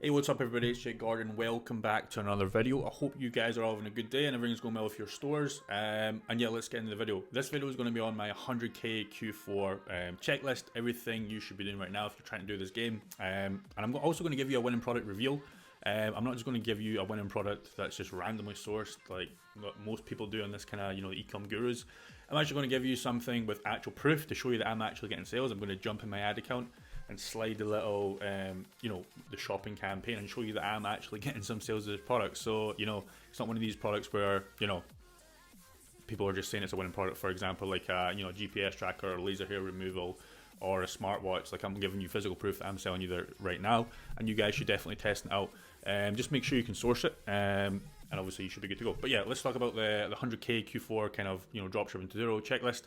Hey, what's up everybody, it's Jake Gordon. Welcome back to another video. I hope you guys are all having a good day and everything's going well with your stores. And yeah, let's get into the video. This video is going to be on my 100k Q4 checklist, everything you should be doing right now if you're trying to do this game. And I'm also going to give you a winning product reveal. I'm not just going to give you a winning product that's just randomly sourced like what most people do on this kind of, ecom gurus. I'm actually going to give you something with actual proof to show you that I'm actually getting sales. I'm going to jump in my ad account and slide a little, the shopping campaign and show you that I'm actually getting some sales of this product. So, it's not one of these products where, people are just saying it's a winning product. For example, like a, GPS tracker or laser hair removal or a smartwatch. Like, I'm giving you physical proof that I'm selling you there right now, and you guys should definitely test it out. Just make sure you can source it, and obviously you should be good to go. But yeah, let's talk about the 100k Q4 kind of, dropshipping to zero checklist.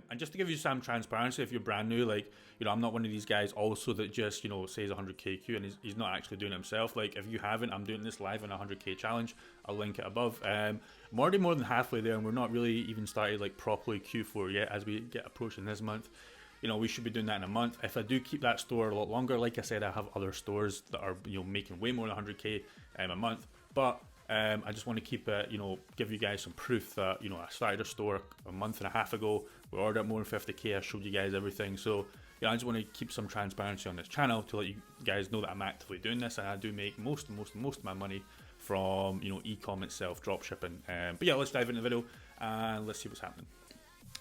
And just to give you some transparency, if you're brand new, like, I'm not one of these guys also that just, says 100k Q and he's not actually doing it himself. Like, if you haven't, I'm doing this live on a 100k challenge. I'll link it above. I'm already more than halfway there, and we're not really even started like properly Q4 yet. As we get approaching this month, we should be doing that in a month. If I do keep that store a lot longer, like I said, I have other stores that are, making way more than 100k a month. But I just want to keep it, give you guys some proof that, I started a store a month and a half ago. We ordered up more than 50k. I showed you guys everything. So, I just want to keep some transparency on this channel to let you guys know that I'm actively doing this, and I do make most of my money from, ecom itself, dropshipping. But yeah, let's dive into the video and let's see what's happening.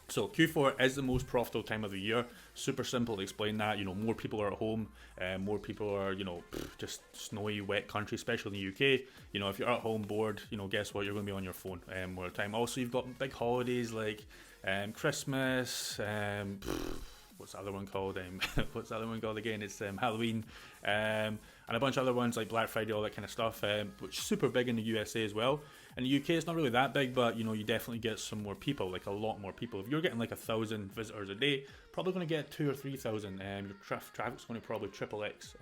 So Q4 is the most profitable time of the year. Super simple to explain that. More people are at home, more people are, just snowy, wet country, especially in the UK. If you're at home bored, guess what? You're going to be on your phone more of the time. Also, you've got big holidays like Christmas. What's the other one called? What's the other one called again? It's Halloween, and a bunch of other ones like Black Friday, all that kind of stuff, which is super big in the USA as well. In the UK, it's not really that big, but you definitely get some more people, like a lot more people. If you're getting like 1,000 visitors a day, probably going to get 2,000 or 3,000. Your traffic's going to probably triple X,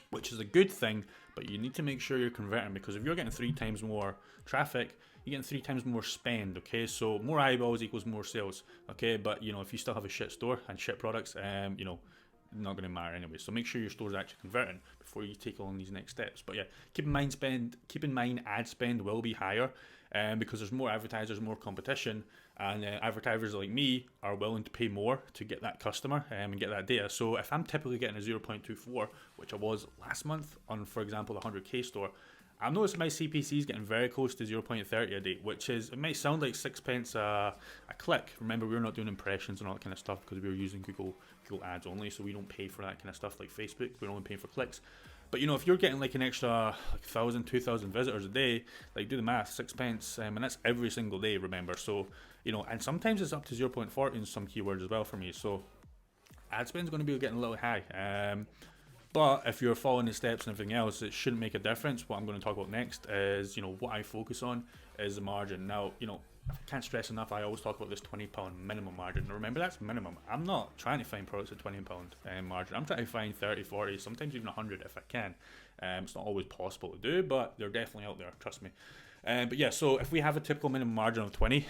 which is a good thing. But you need to make sure you're converting, because if you're getting 3 times more traffic, you're getting 3 times more spend. Okay, so more eyeballs equals more sales. Okay, but if you still have a shit store and shit products, not going to matter anyway. So make sure your store is actually converting before you take on these next steps. But yeah, keep in mind ad spend will be higher, because there's more advertisers, more competition, and advertisers like me are willing to pay more to get that customer and get that data. So if I'm typically getting a 0.24, which I was last month on, for example, the 100k store, I've noticed my CPC is getting very close to 0.30 a day, which is, it might sound like 6 pence a click. Remember, we're not doing impressions and all that kind of stuff because we're using Google ads only, so we don't pay for that kind of stuff like Facebook. We're only paying for clicks. But if you're getting like an extra 1,000, 2,000 visitors a day, like, do the math, 6 pence, and that's every single day, remember. So, and sometimes it's up to 0.40 in some keywords as well for me. So ad spend's going to be getting a little high. But if you're following the steps and everything else, it shouldn't make a difference. What I'm going to talk about next is, what I focus on is the margin. Now, I can't stress enough, I always talk about this £20 minimum margin. Now remember, that's minimum. I'm not trying to find products at £20 margin. I'm trying to find 30, 40, sometimes even 100 if I can. It's not always possible to do, but they're definitely out there, trust me. But yeah, so if we have a typical minimum margin of 20,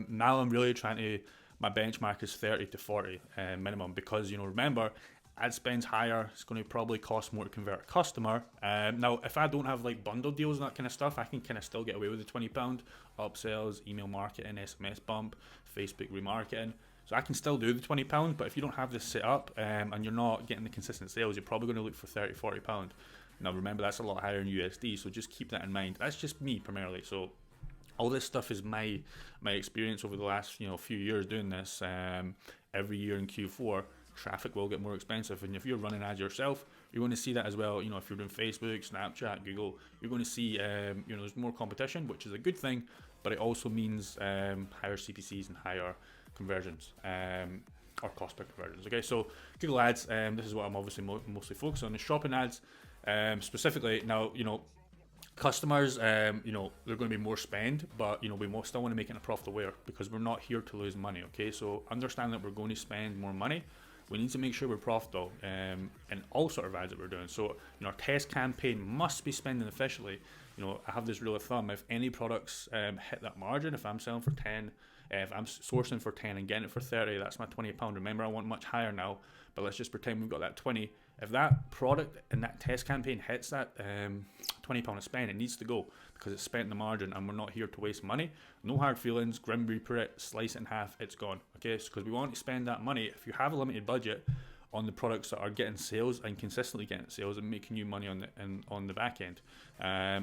now I'm really trying to, my benchmark is 30 to 40 minimum, because, remember, ad spend's higher, it's going to probably cost more to convert a customer. Now, if I don't have like bundle deals and that kind of stuff, I can kind of still get away with the £20 upsells, email marketing, SMS bump, Facebook remarketing. So I can still do the £20, but if you don't have this set up and you're not getting the consistent sales, you're probably going to look for £30, £40. Now, remember, that's a lot higher in USD, so just keep that in mind. That's just me primarily. So all this stuff is my experience over the last few years doing this. Every year in Q4, traffic will get more expensive, and if you're running ads yourself, you're going to see that as well. If you're doing Facebook, Snapchat, Google, you're going to see there's more competition, which is a good thing, but it also means higher CPCs and higher conversions, or cost per conversions. Okay, so Google ads, this is what I'm obviously mostly focused on, the shopping ads specifically. Now, customers, they're going to be more spend, but we still want to make it in a profitable way, because we're not here to lose money. Okay, so understand that we're going to spend more money. We need to make sure we're profitable in all sort of ads that we're doing. So, our test campaign must be spending efficiently. I have this rule of thumb: if any products hit that margin, if I'm selling for 10 If I'm sourcing for 10 and getting it for 30, that's my £20. Remember, I want much higher now, but let's just pretend we've got that 20. If that product and that test campaign hits that £20 a spend, it needs to go because it's spent in the margin, and we're not here to waste money. No hard feelings, Grim Reaper it, slice it in half, it's gone. Okay, so because we want to spend that money, if you have a limited budget on the products that are getting sales and consistently getting sales and making you money on the back end.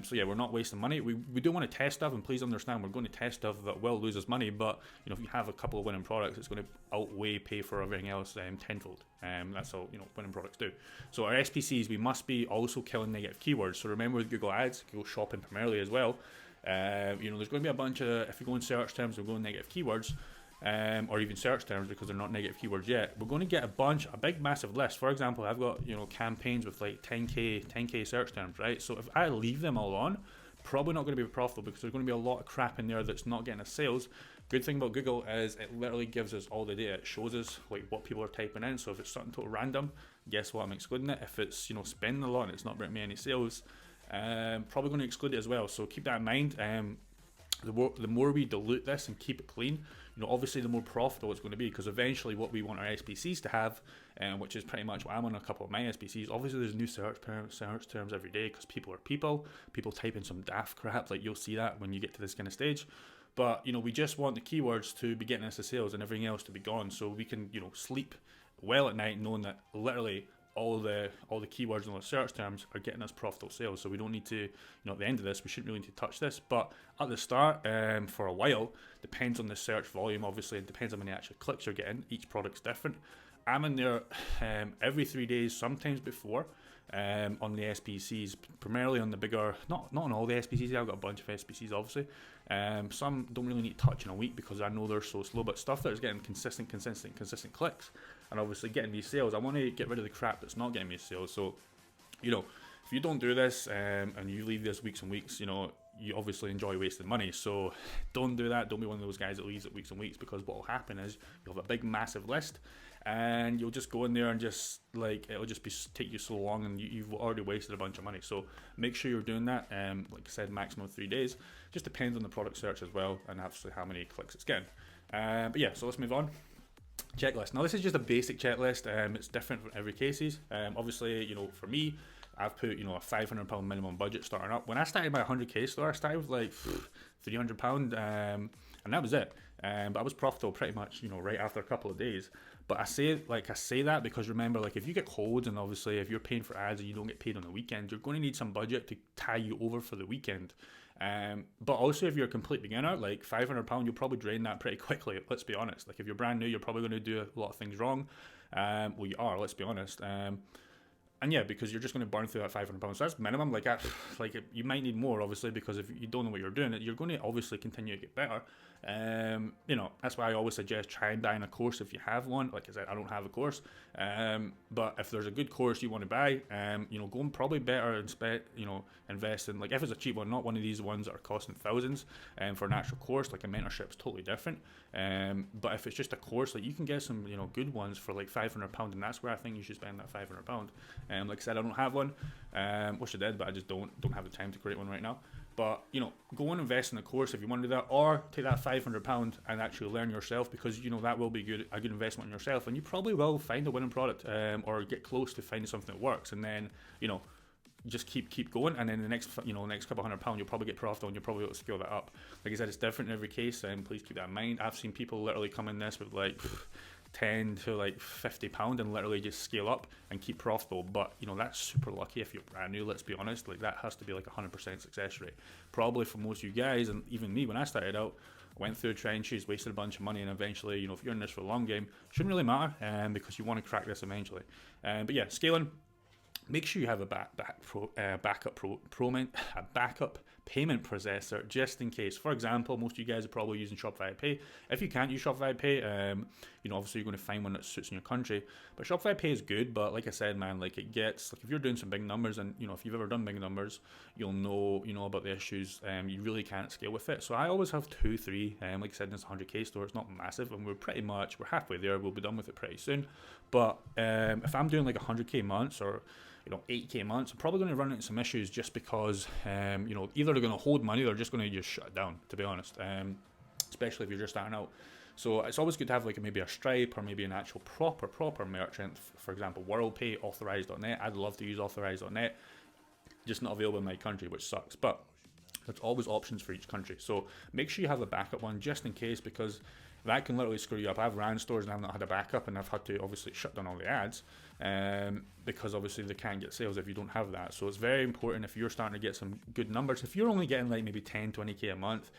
So yeah, we're not wasting money. We do want to test stuff, and please understand we're going to test stuff that will lose us money, but if you have a couple of winning products, it's going to outweigh pay for everything else tenfold. That's all winning products do. So our SPCs, we must be also killing negative keywords. So remember with Google Ads, Google Shopping primarily as well, there's going to be a bunch of, if you go in search terms, we're going negative keywords, or even search terms because they're not negative keywords yet, we're going to get a big massive list. For example, I've got campaigns with like 10k search terms, right? So if I leave them all on, probably not going to be profitable because there's going to be a lot of crap in there that's not getting us sales. Good thing about Google is it literally gives us all the data. It shows us like what people are typing in. So if it's something total random, guess what, I'm excluding it. If it's spending a lot and it's not bringing me any sales, probably going to exclude it as well. So keep that in mind. The more we dilute this and keep it clean, obviously the more profitable it's going to be, because eventually what we want our SPCs to have, which is pretty much what I'm on a couple of my SPCs, obviously there's new search terms every day because people type in some daft crap, like you'll see that when you get to this kind of stage. But we just want the keywords to be getting us the sales and everything else to be gone, so we can sleep well at night knowing that literally all the keywords and all the search terms are getting us profitable sales. So we don't need to, at the end of this, we shouldn't really need to touch this. But at the start, for a while, depends on the search volume, obviously. It depends on how many actual clicks you're getting. Each product's different. I'm in there every 3 days, sometimes before, on the SPCs, primarily on the bigger, not on all the SPCs. I've got a bunch of SPCs, obviously. Some don't really need to touch in a week because I know they're so slow, but stuff that is getting consistent clicks and obviously getting me sales, I want to get rid of the crap that's not getting me sales. So, if you don't do this and you leave this weeks and weeks, you obviously enjoy wasting money. So don't do that. Don't be one of those guys that leaves it weeks and weeks, because what will happen is you'll have a big massive list and you'll just go in there and just like it'll just take you so long, and you've already wasted a bunch of money. So make sure you're doing that. Like I said, maximum 3 days. Just depends on the product search as well, and obviously how many clicks it's getting. But yeah, so let's move on. Checklist. Now this is just a basic checklist. It's different for every cases. Obviously, for me, I've put a £500 minimum budget starting up. When I started my 100k store, I started with like £300, and that was it. But I was profitable pretty much right after a couple of days. But I say that because remember, like if you get codes, and obviously if you're paying for ads and you don't get paid on the weekend, you're going to need some budget to tie you over for the weekend. But also if you're a complete beginner, like £500, you'll probably drain that pretty quickly. Let's be honest. Like if you're brand new, you're probably going to do a lot of things wrong. Well, you are. Let's be honest. And yeah, because you're just going to burn through that £500. So that's minimum. Like you might need more, obviously, because if you don't know what you're doing, you're going to obviously continue to get better. That's why I always suggest try and buy in a course if you have one. Like I said, I don't have a course. But if there's a good course you want to buy, go and probably better invest in, like if it's a cheap one, not one of these ones that are costing thousands. For an actual course, like a mentorship is totally different. But if it's just a course, like you can get some, good ones for like £500, and that's where I think you should spend that £500. Like I said, I don't have one. Wish I did, but I just don't have the time to create one right now. But go and invest in a course if you want to do that, or take that £500 and actually learn yourself, because that will be a good investment in yourself, and you probably will find a winning product, or get close to finding something that works, and then just keep going, and then the next couple £100 you'll probably get profitable, and you'll probably be able to scale that up. Like I said, it's different in every case, and please keep that in mind. I've seen people literally come in this with like £10 to like £50 and literally just scale up and keep profitable. But that's super lucky if you're brand new. Let's be honest, like that has to be like 100% success rate probably for most of you guys, and even me when I started out. Went through trenches, wasted a bunch of money, and eventually, if you're in this for a long game, shouldn't really matter, because you want to crack this eventually. But yeah, scaling. Make sure you have a backup payment processor just in case. For example, most of you guys are probably using Shopify Pay. If you can't use Shopify Pay, obviously you're going to find one that suits in your country. But Shopify Pay is good, but like I said, man, like it gets, like if you're doing some big numbers, and if you've ever done big numbers, you'll know about the issues. You really can't scale with it. So I always have 2, 3. Like I said, in this 100k store, it's not massive, and we're halfway there. We'll be done with it pretty soon. But if I'm doing like 100k months, or 8k months, I'm probably going to run into some issues, just because either they're going to hold money, or they're just going to just shut it down, to be honest. especially if you're just starting out. So it's always good to have like maybe a Stripe or maybe an actual proper merchant. For example, WorldPay, Authorize.net. I'd love to use Authorize.net, just not available in my country, which sucks. But there's always options for each country. So make sure you have a backup one just in case, because that can literally screw you up. I've ran stores and I've not had a backup, and I've had to obviously shut down all the ads because obviously they can't get sales if you don't have that. So it's very important if you're starting to get some good numbers. If you're only getting like maybe 10, 20k a month,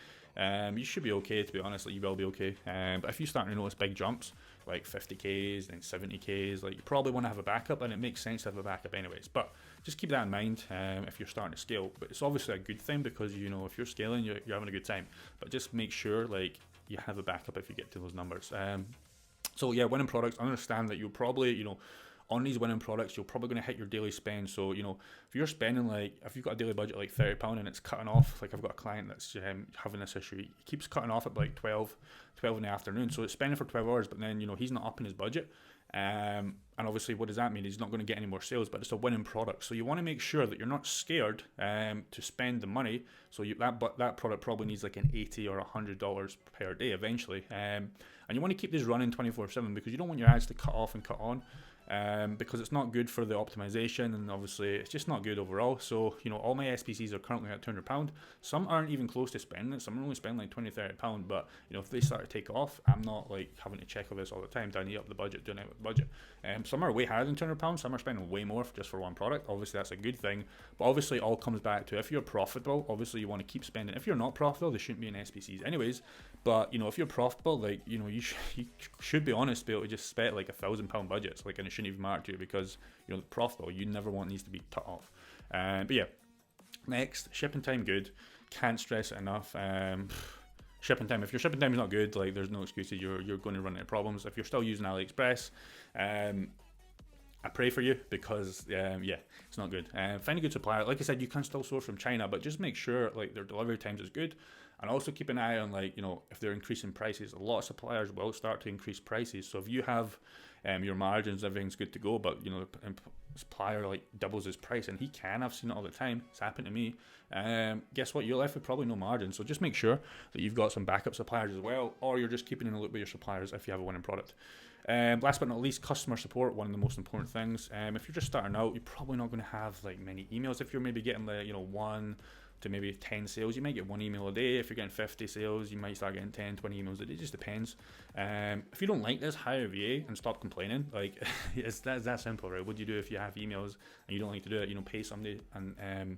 you should be okay, to be honest. Like, you will be okay. But if you start to notice big jumps, like 50Ks, then 70Ks, like, you probably want to have a backup, and it makes sense to have a backup anyways. But just keep that in mind if you're starting to scale. But it's obviously a good thing, because, you know, if you're scaling, you're having a good time. But just make sure, like, you have a backup if you get to those numbers. So yeah, winning products, understand that you'll probably, you know, on these winning products, you're probably going to hit your daily spend. So, you know, if you're spending like, if you've got a daily budget like £30 and it's cutting off, like I've got a client that's having this issue, he keeps cutting off at like 12 in the afternoon. So it's spending for 12 hours, but then, you know, he's not up in his budget. And obviously, what does that mean? He's not going to get any more sales, but it's a winning product. So you want to make sure that you're not scared to spend the money. So that product probably needs like an $80 or $100 per day eventually. And you want to keep this running 24/7, because you don't want your ads to cut off and cut on. Because it's not good for the optimization, and obviously it's just not good overall. So, you know, all my SPCs are currently at £200. Some aren't even close to spending it. Some are only spending like £20-30. But, you know, if they start to take off, I'm not like having to check all this all the time. Do I need up the budget? Doing it with the budget. Some are way higher than £200. Some are spending way more just for one product. Obviously, that's a good thing. But obviously, it all comes back to, if you're profitable, obviously you want to keep spending. If you're not profitable, they shouldn't be in SPCs anyways. But, you know, if you're profitable, like, you know, you should be honest, be able to just spend like £1,000 budgets, like, and it shouldn't even matter to you, because, you know, profitable, you never want these to be cut off. But yeah, next, shipping time good. Can't stress it enough. Shipping time, if your shipping time is not good, like, there's no excuses. You're going to run into problems. If you're still using AliExpress, I pray for you, because yeah, it's not good. Find a good supplier. Like I said, you can still source from China, but just make sure like their delivery times is good. And also keep an eye on, like, you know, if they're increasing prices. A lot of suppliers will start to increase prices. So if you have your margins, everything's good to go, but, you know, the supplier like doubles his price, and he can. I've seen it all the time. It's happened to me. Guess what? You're left with probably no margin. So just make sure that you've got some backup suppliers as well, or you're just keeping in the loop with your suppliers if you have a winning product. Last but not least, customer support, one of the most important things. If you're just starting out, you're probably not going to have like many emails. If you're maybe getting the, you know, 1 to maybe 10 sales, you might get 1 email a day. If you're getting 50 sales, you might start getting 10, 20 emails a day. It just depends. If you don't like this, hire a VA and stop complaining. Like, it's that simple, right? What do you do if you have emails and you don't like to do it? You know, pay somebody and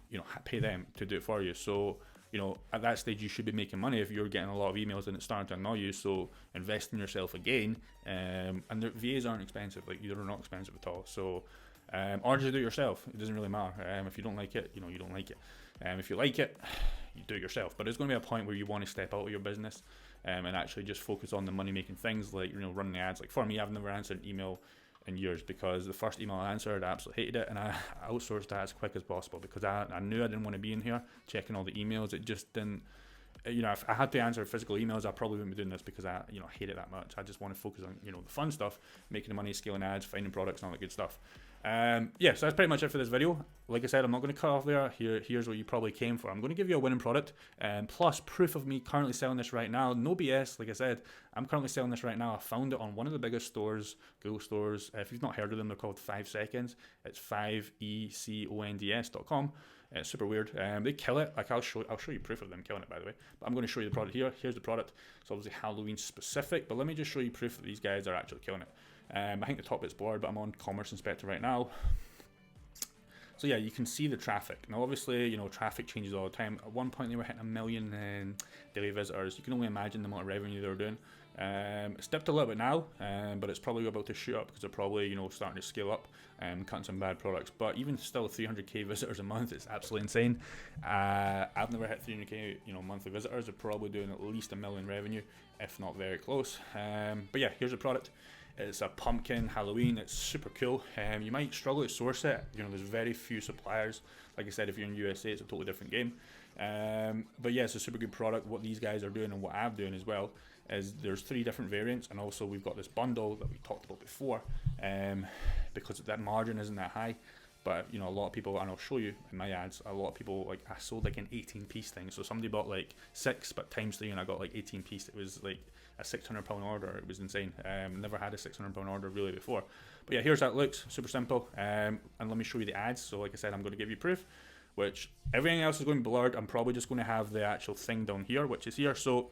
you know, pay them to do it for you. So, you know, at that stage, you should be making money if you're getting a lot of emails and it's starting to annoy you. So invest in yourself again. And the VAs aren't expensive. Like, they're not expensive at all. So, or just do it yourself. It doesn't really matter. If you don't like it, you know, you don't like it. If you like it, you do it yourself. But there's going to be a point where you want to step out of your business and actually just focus on the money-making things, like, you know, running ads. Like, for me, I've never answered an email in years, because the first email I answered, I absolutely hated it, and I outsourced that as quick as possible, because I knew I didn't want to be in here checking all the emails. It just didn't, you know, if I had to answer physical emails, I probably wouldn't be doing this, because I, you know, hate it that much. I just want to focus on, you know, the fun stuff, making the money, scaling ads, finding products, and all that good stuff. Yeah, so that's pretty much it for this video. Like I said, I'm not going to cut off there. Here's what you probably came for. I'm going to give you a winning product, plus proof of me currently selling this right now. No BS. Like I said, I'm currently selling this right now. I found it on one of the biggest stores, Google stores. If you've not heard of them, they're called 5 Seconds. It's 5econds.com. It's super weird. They kill it. Like, I'll show you proof of them killing it, by the way. But I'm going to show you the product here. Here's the product. It's obviously Halloween specific, but let me just show you proof that these guys are actually killing it. I think the top bit's blurred, but I'm on Commerce Inspector right now. So yeah, you can see the traffic. Now, obviously, you know, traffic changes all the time. At one point, they were hitting 1 million daily visitors. You can only imagine the amount of revenue they were doing. It's dipped a little bit now, but it's probably about to shoot up, because they're probably, you know, starting to scale up and cutting some bad products. But even still, 300k visitors a month, it's absolutely insane. I've never hit 300k, you know, monthly visitors. They're probably doing at least 1 million revenue, if not very close. But yeah, here's the product. It's a pumpkin Halloween. It's super cool. You might struggle to source it. You know, there's very few suppliers. Like I said, if you're in USA, it's a totally different game. But yeah, it's a super good product. What these guys are doing, and what I'm doing as well, is there's 3 different variants, and also we've got this bundle that we talked about before, because that margin isn't that high. But you know, a lot of people, and I'll show you in my ads, a lot of people, like, I sold like an 18 piece thing. So somebody bought like 6, but times 3, and I got like 18 piece. It was like a £600 order. It was insane. Never had a £600 order really before. But yeah, here's how it looks. Super simple. And let me show you the ads. So like I said, I'm going to give you proof, which everything else is going to be blurred. I'm probably just going to have the actual thing down here, which is here. So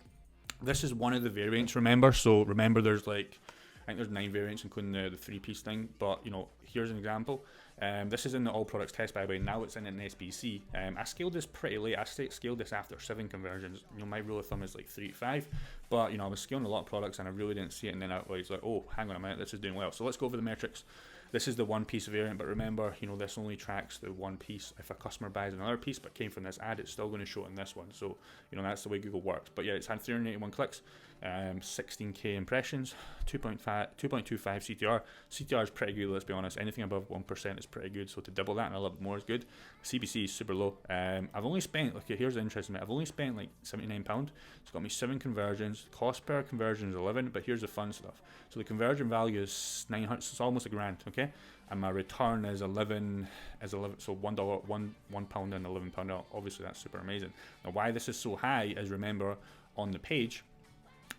this is one of the variants, remember. So remember, there's like, I think there's 9 variants, including the 3-piece thing. But you know, here's an example. This is in the all products test, by the way. Now it's in an SBC. I scaled this pretty late. I scaled this after 7 conversions. You know, my rule of thumb is like 3 to 5. But you know, I was scaling a lot of products and I really didn't see it. And then I was like, oh, hang on a minute, this is doing well. So let's go over the metrics. This is the 1-piece variant, but remember, you know, this only tracks the 1 piece. If a customer buys another piece but came from this ad, it's still going to show it in this one. So, you know, that's the way Google works. But yeah, it's had 381 clicks, 16k impressions, 2.25 CTR. CTR is pretty good, let's be honest. Anything above 1% is pretty good. So to double that and a little bit more is good. CPC is super low. I've only spent, okay, here's the interesting bit. I've only spent like £79. It's got me 7 conversions. Cost per conversion is 11, but here's the fun stuff. So the conversion value is 900. It's almost £1,000. Okay, and my return is 11. So $1, £1 and £11. Obviously, that's super amazing. Now, why this is so high is, remember, on the page,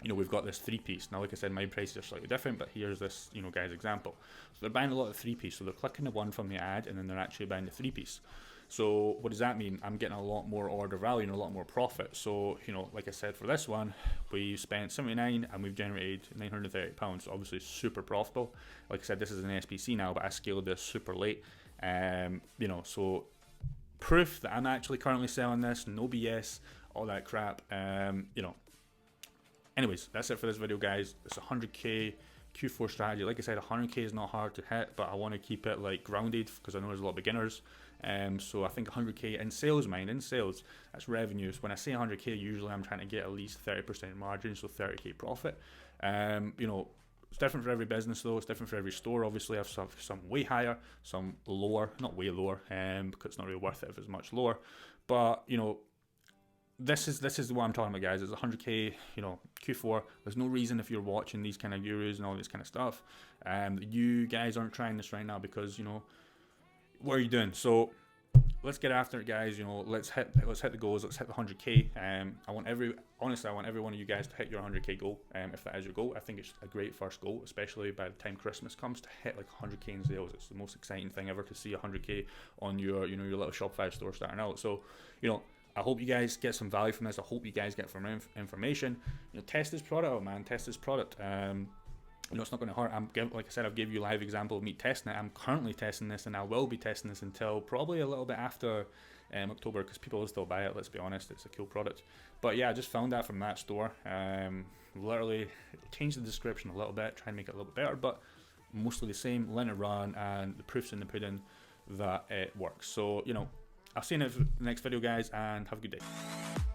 you know, we've got this 3-piece. Now, like I said, my prices are slightly different, but here's this, you know, guy's example. So they're buying a lot of 3-piece. So they're clicking the one from the ad, and then they're actually buying the 3-piece. So what does that mean? I'm getting a lot more order value and a lot more profit. So, you know, like I said, for this one, we spent 79 and we've generated £930. So obviously super profitable. Like I said, this is an SPC now, but I scaled this super late. You know, so proof that I'm actually currently selling this, no BS, all that crap. You know, anyways, that's it for this video, guys. It's 100k Q4 strategy. Like I said, 100k is not hard to hit, but I want to keep it like grounded because I know there's a lot of beginners. So I think 100k in sales, in sales, that's revenues. When I say 100k, usually I'm trying to get at least 30% margin, so 30k profit. You know, it's different for every business though. It's different for every store. Obviously, I've some way higher, some lower, not way lower, because it's not really worth it if it's much lower. But you know, this is what I'm talking about, guys. It's 100k, you know, Q4. There's no reason, if you're watching these kind of gurus and all this kind of stuff, you guys aren't trying this right now because, you know, what are you doing? So let's get after it, guys. You know, let's hit the goals. Let's hit the 100k. I want every one of you guys to hit your 100k goal. If that is your goal, I think it's a great first goal, especially by the time Christmas comes, to hit like 100k in sales. It's the most exciting thing ever to see 100k on your, you know, your little Shopify store starting out. So, you know, I hope you guys get some value from this. I hope you guys get some information. You know, test this product out, man. Test this product. You know, it's not going to hurt. Like I said, I've given you a live example of me testing it. I'm currently testing this, and I will be testing this until probably a little bit after October, because people will still buy it. Let's be honest, it's a cool product. But yeah, I just found that from that store. Literally changed the description a little bit, try and make it a little bit better, but mostly the same. Let it run, and the proof's in the pudding that it works. So, you know, I'll see you in the next video, guys, and have a good day.